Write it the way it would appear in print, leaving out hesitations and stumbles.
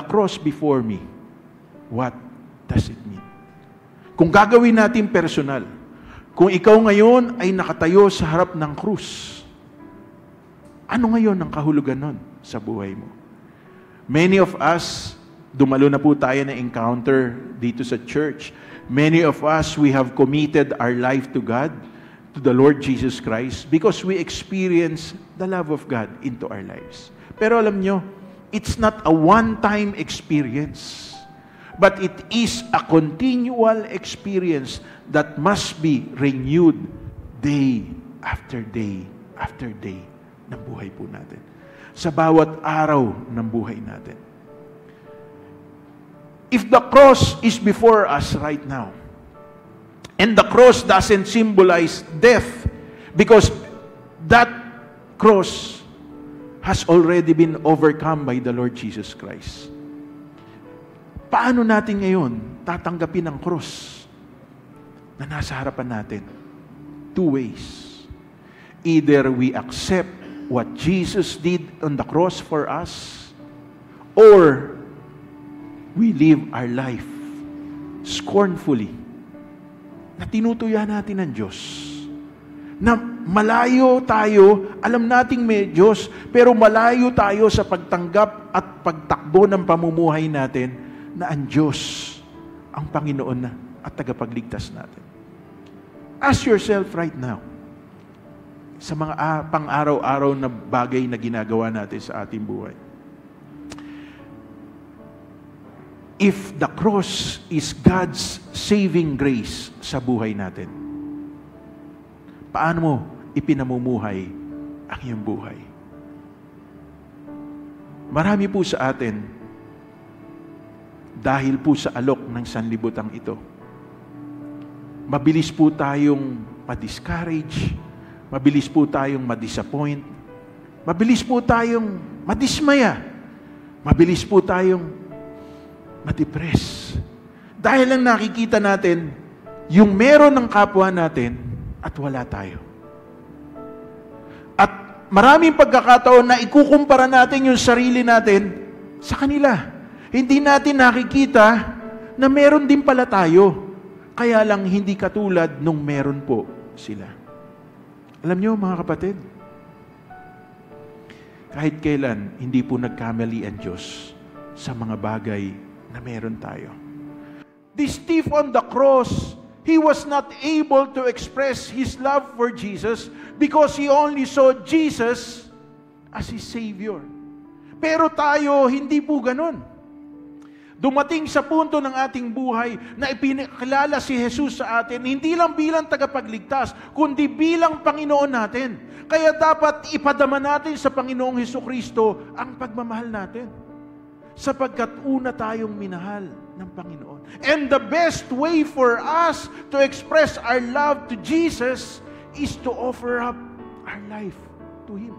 cross before me, what does it mean? Kung gagawin natin personal, kung ikaw ngayon ay nakatayo sa harap ng krus, ano ngayon ang kahulugan nun sa buhay mo? Many of us, dumalo na po tayo na encounter dito sa church. Many of us, we have committed our life to God, to the Lord Jesus Christ, because we experience the love of God into our lives. Pero alam nyo, it's not a one-time experience, but it is a continual experience that must be renewed day after day after day ng buhay po natin. Sa bawat araw ng buhay natin. If the cross is before us right now, and the cross doesn't symbolize death, because that cross has already been overcome by the Lord Jesus Christ. Paano natin ngayon tatanggapin ang cross na nasa harapan natin? Two ways. Either we accept what Jesus did on the cross for us, or we live our life scornfully, na tinutuya natin ng Diyos, na malayo tayo, alam nating may Diyos, pero malayo tayo sa pagtanggap at pagtakbo ng pamumuhay natin na ang Diyos ang Panginoon na at tagapagligtas natin. Ask yourself right now, sa mga pang-araw-araw na bagay na ginagawa natin sa ating buhay. If the cross is God's saving grace sa buhay natin, paano mo ipinamumuhay ang iyong buhay? Marami po sa atin, dahil po sa alok ng sanlibutan ito, mabilis po tayong ma-discourage, mabilis po tayong ma-disappoint, mabilis po tayong madismaya, mabilis po tayong ma-depress. Dahil lang nakikita natin yung meron ng kapwa natin at wala tayo. At maraming pagkakataon na ikukumpara natin yung sarili natin sa kanila. Hindi natin nakikita na meron din pala tayo. Kaya lang hindi katulad nung meron po sila. Alam nyo mga kapatid, kahit kailan hindi po nagkamali ang Diyos sa mga bagay na meron tayo. This thief on the cross, he was not able to express his love for Jesus because he only saw Jesus as his Savior. Pero tayo, hindi po ganun. Dumating sa punto ng ating buhay na ipinakilala si Jesus sa atin, hindi lang bilang tagapagligtas, kundi bilang Panginoon natin. Kaya dapat ipadama natin sa Panginoong Hesukristo ang pagmamahal natin. Sapagkat una tayong minahal ng Panginoon. And the best way for us to express our love to Jesus is to offer up our life to Him.